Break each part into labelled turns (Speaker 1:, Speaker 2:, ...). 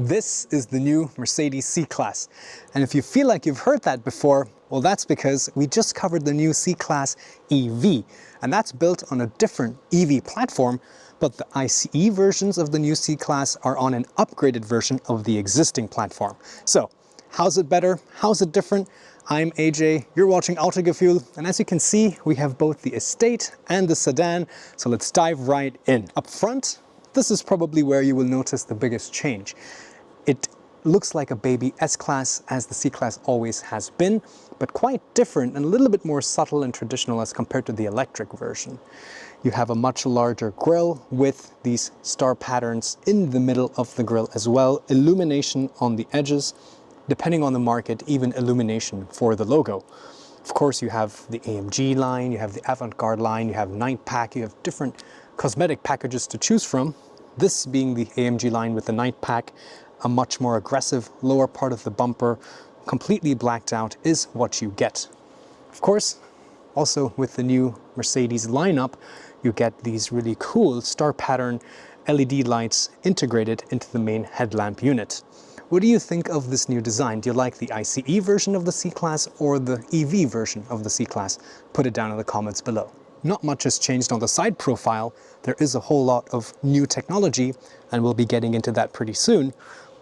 Speaker 1: This is the new Mercedes C-Class. And if you feel like you've heard that before, well, that's because we just covered the new C-Class EV. And that's built on a different EV platform, but the ICE versions of the new C-Class are on an upgraded version of the existing platform. So, how's it better? How's it different? I'm AJ, you're watching Autogefühl, and as you can see, we have both the Estate and the Sedan, so let's dive right in. Up front, this is probably where you will notice the biggest change. It looks like a baby S-Class, as the C-Class always has been, but quite different and a little bit more subtle and traditional as compared to the electric version. You have a much larger grille with these star patterns in the middle of the grille as well, illumination on the edges, depending on the market, even illumination for the logo. Of course, you have the AMG line, you have the Avant-Garde line, you have Night Pack, you have different cosmetic packages to choose from. This being the AMG line with the Night Pack, a much more aggressive lower part of the bumper, completely blacked out, is what you get. Of course, also with the new Mercedes lineup, you get these really cool star pattern LED lights integrated into the main headlamp unit. What do you think of this new design? Do you like the ICE version of the C-Class or the EV version of the C-Class? Put it down in the comments below. Not much has changed on the side profile. There is a whole lot of new technology, and we'll be getting into that pretty soon.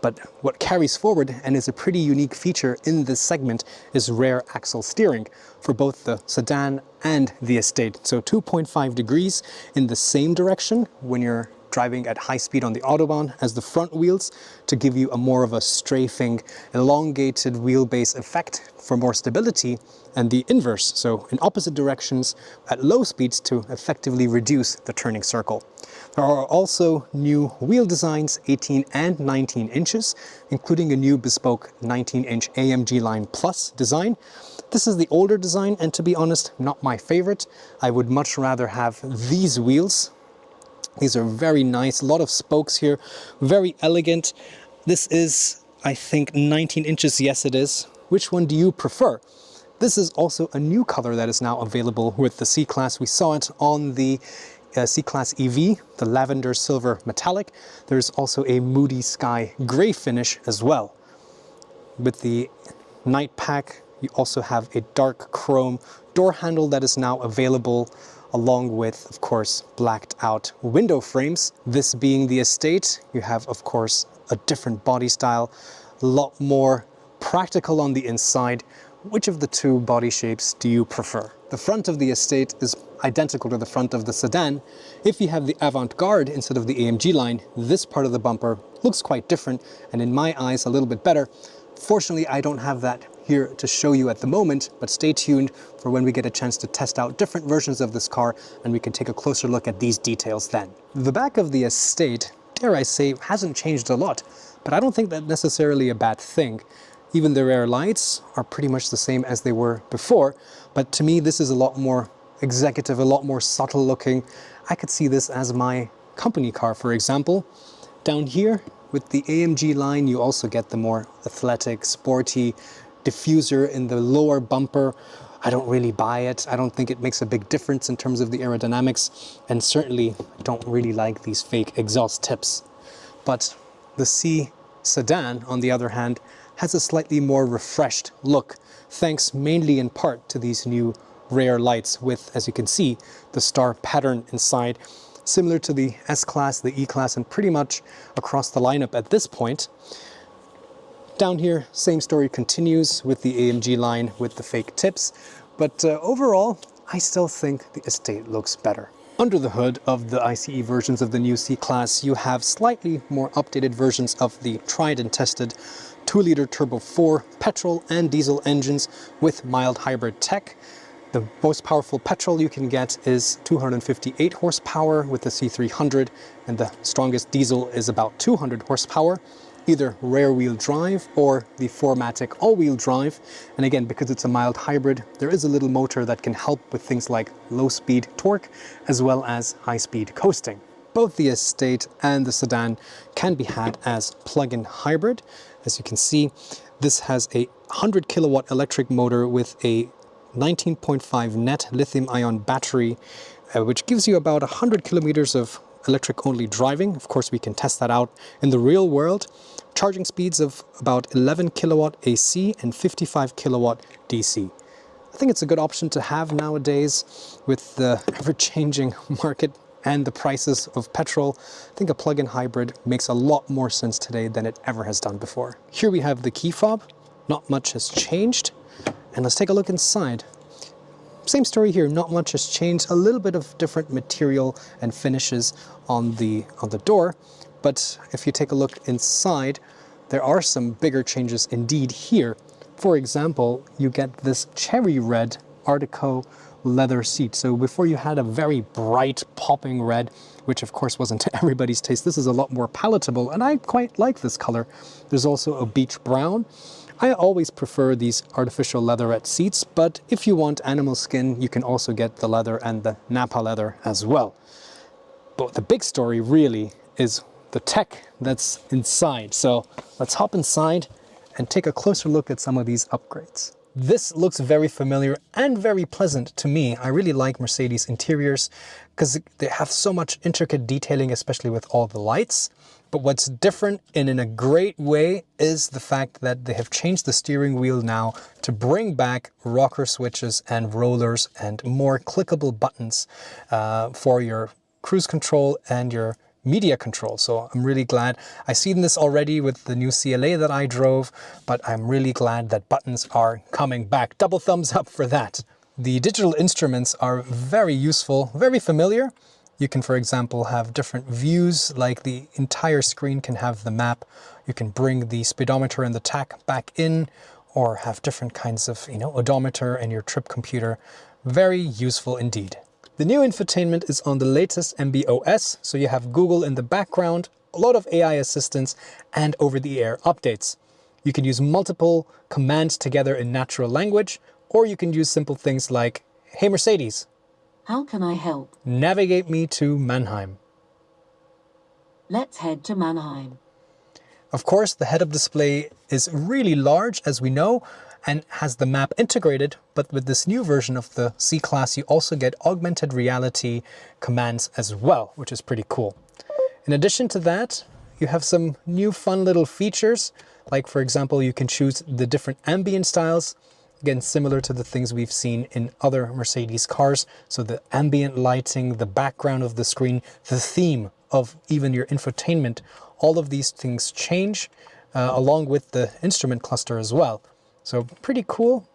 Speaker 1: But what carries forward and is a pretty unique feature in this segment is rear axle steering for both the Sedan and the Estate. So 2.5 degrees in the same direction when you're driving at high speed on the Autobahn as the front wheels, to give you a more of a strafing, elongated wheelbase effect for more stability, and the inverse, so in opposite directions at low speeds to effectively reduce the turning circle. There are also new wheel designs, 18 and 19 inches, including a new bespoke 19-inch AMG Line Plus design. This is the older design, and to be honest, not my favorite. I would much rather have these wheels. These are very nice, a lot of spokes here, very elegant. This is, I think, 19 inches, yes it is. Which one do you prefer? This is also a new color that is now available with the C-Class. We saw it on the C-Class EV, the lavender silver metallic. There's also a moody sky gray finish as well. With the Night Pack, you also have a dark chrome door handle that is now available, along with, of course, blacked out window frames. This being the Estate, you have, of course, a different body style, a lot more practical on the inside. Which of the two body shapes do you prefer? The front of the Estate is identical to the front of the Sedan. If you have the Avant-Garde instead of the AMG line, this part of the bumper looks quite different, and in my eyes, a little bit better. Fortunately, I don't have that here to show you at the moment, but stay tuned for when we get a chance to test out different versions of this car, and we can take a closer look at these details then. The back of the Estate, dare I say, hasn't changed a lot, but I don't think that's necessarily a bad thing. Even the rear lights are pretty much the same as they were before, but to me this is a lot more executive, a lot more subtle looking. I could see this as my company car, for example. Down here with the AMG line, you also get the more athletic, sporty diffuser in the lower bumper. I don't really buy it. I don't think it makes a big difference in terms of the aerodynamics, and certainly don't really like these fake exhaust tips. But the C Sedan, on the other hand, has a slightly more refreshed look, thanks mainly in part to these new rear lights with, as you can see, the star pattern inside, similar to the S-Class, the E-Class, and pretty much across the lineup at this point. Down here, same story continues with the AMG line with the fake tips, but overall, I still think the Estate looks better. Under the hood of the ICE versions of the new C-Class, you have slightly more updated versions of the tried and tested 2-liter Turbo 4 petrol and diesel engines with mild hybrid tech. The most powerful petrol you can get is 258 horsepower with the C300, and the strongest diesel is about 200 horsepower, either rear-wheel drive or the 4MATIC all-wheel drive. And again, because it's a mild hybrid, there is a little motor that can help with things like low-speed torque as well as high-speed coasting. Both the Estate and the Sedan can be had as plug-in hybrid. As you can see, this has a 100 kilowatt electric motor with a 19.5 net lithium-ion battery, which gives you about 100 kilometers of electric only driving. Of course, we can test that out in the real world. Charging speeds of about 11 kilowatt AC and 55 kilowatt DC. I think it's a good option to have nowadays with the ever-changing market and the prices of petrol. I think a plug-in hybrid makes a lot more sense today than it ever has done before. Here we have the key fob. Not much has changed. And let's take a look inside. Same story here, not much has changed. A little bit of different material and finishes on the door. But if you take a look inside, there are some bigger changes indeed here. For example, you get this cherry red Art Deco leather seat. So before you had a very bright popping red, which of course wasn't to everybody's taste. This is a lot more palatable and I quite like this color. There's also a beach brown. I always prefer these artificial leatherette seats, but if you want animal skin, you can also get the leather and the Napa leather as well. But the big story really is the tech that's inside. So let's hop inside and take a closer look at some of these upgrades. This looks very familiar and very pleasant to me. I really like Mercedes interiors because they have so much intricate detailing, especially with all the lights. But what's different and in a great way is the fact that they have changed the steering wheel now to bring back rocker switches and rollers and more clickable buttons for your cruise control and your media control. So I'm really glad. I've seen this already with the new CLA that I drove, but I'm really glad that buttons are coming back. Double thumbs up for that. The digital instruments are very useful, very familiar. You can, for example, have different views, like the entire screen can have the map. You can bring the speedometer and the tach back in, or have different kinds of, odometer and your trip computer. Very useful indeed. The new infotainment is on the latest MB.OS, so you have Google in the background, a lot of AI assistance, and over-the-air updates. You can use multiple commands together in natural language, or you can use simple things like, "Hey Mercedes,
Speaker 2: how can I help?
Speaker 1: Navigate me to Mannheim."
Speaker 2: Let's head to Mannheim.
Speaker 1: Of course, the head-up display is really large, as we know, and has the map integrated, but with this new version of the C-Class, you also get augmented reality commands as well, which is pretty cool. In addition to that, you have some new fun little features, like for example, you can choose the different ambient styles, again, similar to the things we've seen in other Mercedes cars. So the ambient lighting, the background of the screen, the theme of even your infotainment, all of these things change along with the instrument cluster as well. So pretty cool.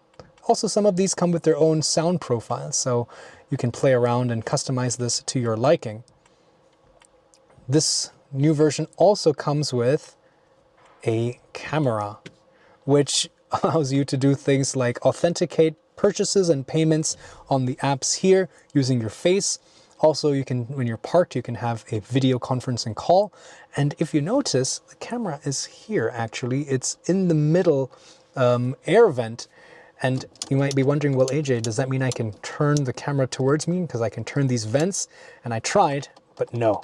Speaker 1: Also, some of these come with their own sound profiles, so you can play around and customize this to your liking. This new version also comes with a camera, which allows you to do things like authenticate purchases and payments on the apps here using your face. Also, you can, when you're parked, you can have a video conferencing call. And if you notice, the camera is here actually. It's in the middle air vent. And you might be wondering, well, AJ, does that mean I can turn the camera towards me? Because I can turn these vents. And I tried, but no.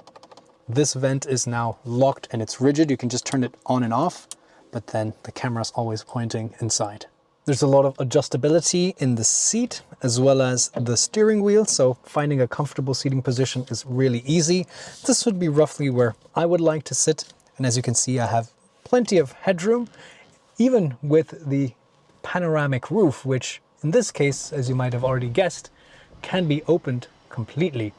Speaker 1: This vent is now locked and it's rigid. You can just turn it on and off, but then the camera's always pointing inside. There's a lot of adjustability in the seat as well as the steering wheel, so finding a comfortable seating position is really easy. This would be roughly where I would like to sit, and as you can see, I have plenty of headroom, even with the panoramic roof, which in this case, as you might have already guessed, can be opened completely.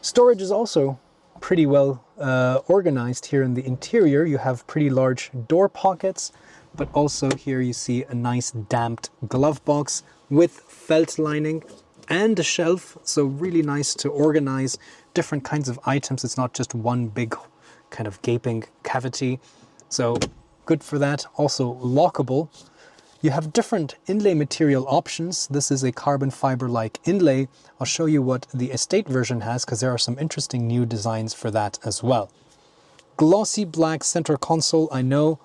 Speaker 1: Storage is also pretty well organized here in the interior. You have pretty large door pockets, but also here you see a nice damped glove box with felt lining and a shelf. So really nice to organize different kinds of items. It's not just one big kind of gaping cavity. So good for that. Also lockable. You have different inlay material options. This is a carbon fiber-like inlay. I'll show you what the Estate version has because there are some interesting new designs for that as well. Glossy black center console, I know,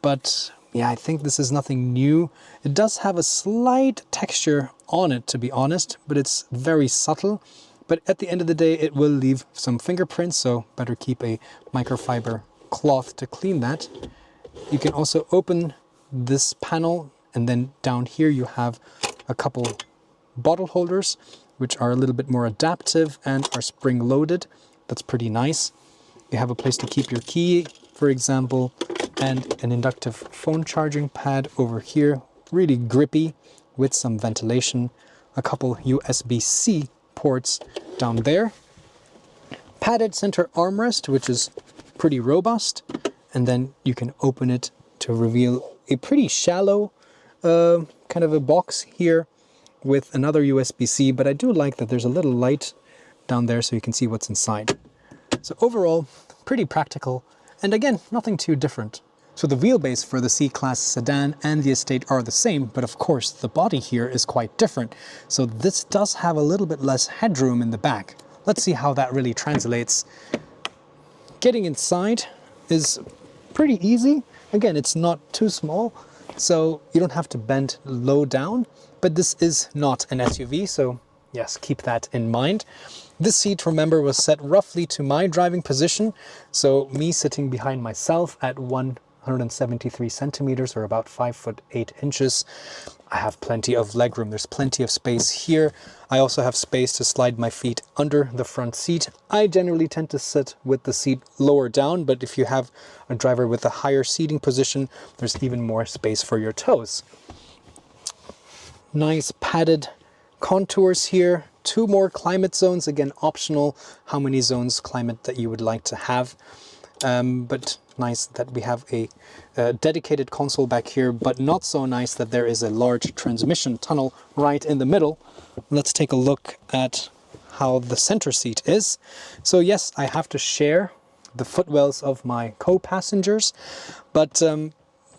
Speaker 1: but yeah, I think this is nothing new. It does have a slight texture on it, to be honest, but it's very subtle. But at the end of the day, it will leave some fingerprints, so better keep a microfiber cloth to clean that. You can also open this panel, and then down here you have a couple bottle holders. which are a little bit more adaptive and are spring-loaded. That's pretty nice. You have a place to keep your key, for example, and an inductive phone charging pad over here. Really grippy with some ventilation. A couple USB-C ports down there. Padded center armrest, which is pretty robust. And then you can open it to reveal a pretty shallow kind of a box here with another USB-C, but I do like that there's a little light down there so you can see what's inside. So overall, pretty practical, and again, nothing too different. So the wheelbase for the C-Class sedan and the Estate are the same, but of course the body here is quite different. So this does have a little bit less headroom in the back. Let's see how that really translates. Getting inside is pretty easy. Again, it's not too small, so you don't have to bend low down, but this is not an SUV, so yes, keep that in mind. This seat, remember, was set roughly to my driving position, so me sitting behind myself at 173 centimeters or about 5'8". I have plenty of legroom. There's plenty of space here. I also have space to slide my feet under the front seat. I generally tend to sit with the seat lower down, but if you have a driver with a higher seating position, there's even more space for your toes. Nice padded contours here. 2 more climate zones, again optional how many zones climate that you would like to have. But nice that we have a dedicated console back here, but not so nice that there is a large transmission tunnel right in the middle. Let's take a look at how the center seat is. So yes, I have to share the footwells of my co-passengers, but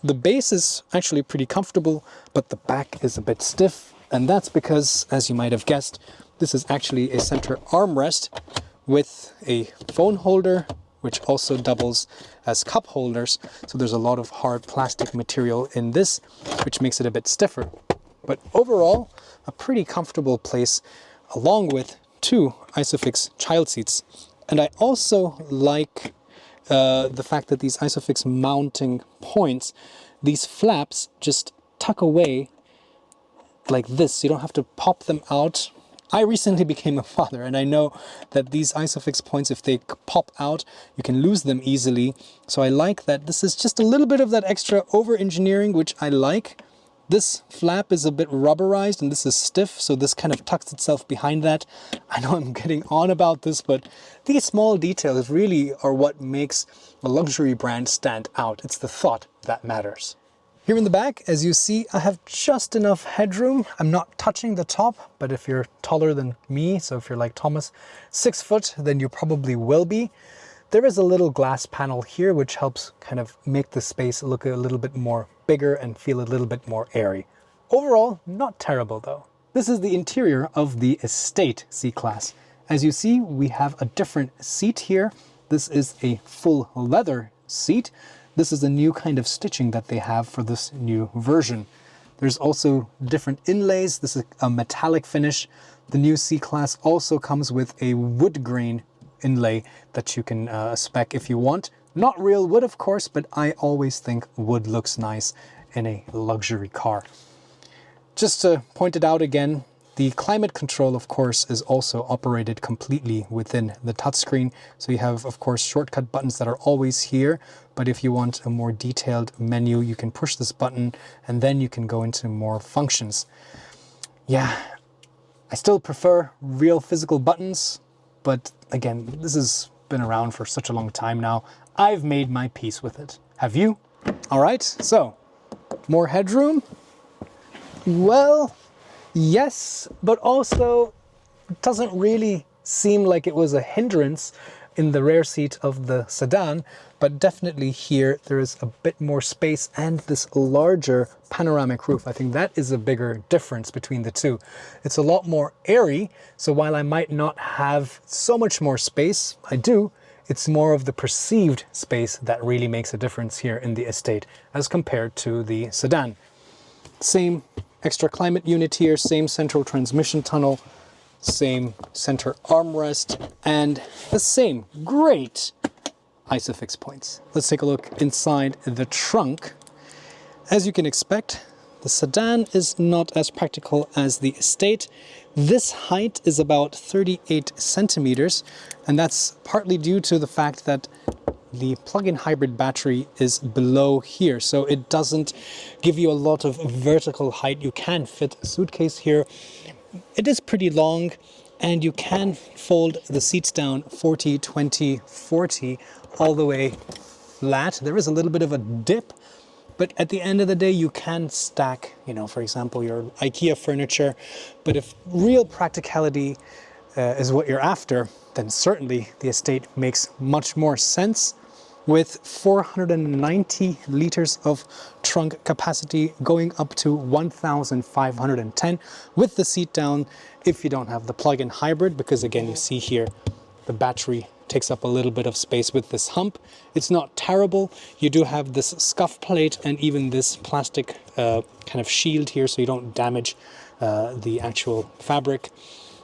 Speaker 1: the base is actually pretty comfortable, but the back is a bit stiff, and that's because, as you might have guessed, this is actually a center armrest with a phone holder, which also doubles as cup holders. So there's a lot of hard plastic material in this, which makes it a bit stiffer. But overall, a pretty comfortable place, along with 2 Isofix child seats. And I also like the fact that these Isofix mounting points, these flaps just tuck away like this. You don't have to pop them out. I recently became a father, and I know that these Isofix points, if they pop out, you can lose them easily. So I like that this is just a little bit of that extra over-engineering, which I like. This flap is a bit rubberized and this is stiff, so this kind of tucks itself behind that. I know I'm getting on about this, but these small details really are what makes a luxury brand stand out. It's the thought that matters. Here in the back, as you see, I have just enough headroom. I'm not touching the top, but if you're taller than me, so if you're like Thomas, 6 foot, then you probably will be. There is a little glass panel here, which helps kind of make the space look a little bit more bigger and feel a little bit more airy. Overall, not terrible though. This is the interior of the Estate C-Class. As you see, we have a different seat here. This is a full leather seat. This is a new kind of stitching that they have for this new version. There's also different inlays. This is a metallic finish. The new C-Class also comes with a wood grain inlay that you can spec if you want. Not real wood, of course, but I always think wood looks nice in a luxury car. Just to point it out again, the climate control, of course, is also operated completely within the touchscreen. So you have, of course, shortcut buttons that are always here. But if you want a more detailed menu, you can push this button and then you can go into more functions. Yeah, I still prefer real physical buttons, but again, this has been around for such a long time now. I've made my peace with it. Have you? All right, so more headroom. Well, yes, but also it doesn't really seem like it was a hindrance in the rear seat of the sedan, but definitely here there is a bit more space and this larger panoramic roof. I think that is a bigger difference between the two. It's a lot more airy, so while I might not have so much more space, I do, it's more of the perceived space that really makes a difference here in the Estate as compared to the sedan. Same extra climate unit here, same central transmission tunnel, same center armrest, and the same great Isofix points. Let's take a look inside the trunk. As you can expect, The sedan is not as practical as the Estate. This height is about 38 centimeters, and that's partly due to the fact that the plug-in hybrid battery is below here, so it doesn't give you a lot of vertical height. You can fit a suitcase here. It is pretty long, and you can fold the seats down 40, 20, 40 all the way flat. There is a little bit of a dip, but at the end of the day, you can stack, for example, your IKEA furniture. But if real practicality is what you're after, then certainly the Estate makes much more sense. With 490 liters of trunk capacity, going up to 1,510 with the seat down if you don't have the plug-in hybrid, because again, you see here the battery takes up a little bit of space with this hump. It's not terrible. You do have this scuff plate and even this plastic kind of shield here so you don't damage the actual fabric.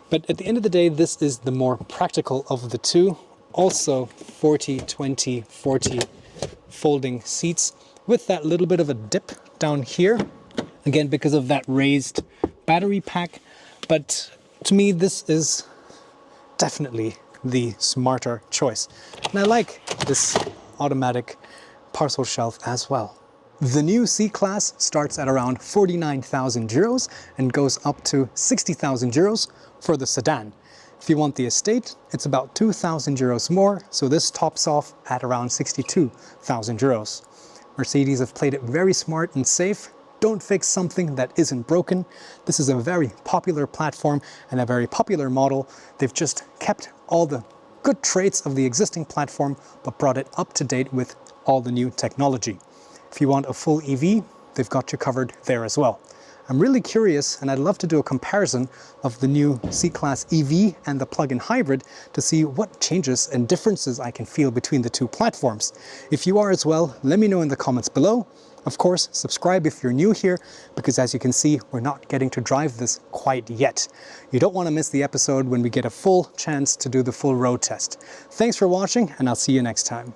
Speaker 1: But at the end of the day, this is the more practical of the two. Also 40, 20, 40 folding seats with that little bit of a dip down here. Again, because of that raised battery pack. But to me, this is definitely the smarter choice. And I like this automatic parcel shelf as well. The new C-Class starts at around 49,000 euros and goes up to 60,000 euros for the sedan. If you want the Estate, it's about 2,000 euros more, so this tops off at around 62,000 euros. Mercedes have played it very smart and safe. Don't fix something that isn't broken. This is a very popular platform and a very popular model. They've just kept all the good traits of the existing platform, but brought it up to date with all the new technology. If you want a full EV, they've got you covered there as well. I'm really curious, and I'd love to do a comparison of the new C-Class EV and the plug-in hybrid to see what changes and differences I can feel between the two platforms. If you are as well, let me know in the comments below. Of course, subscribe if you're new here, because as you can see, we're not getting to drive this quite yet. You don't want to miss the episode when we get a full chance to do the full road test. Thanks for watching, and I'll see you next time.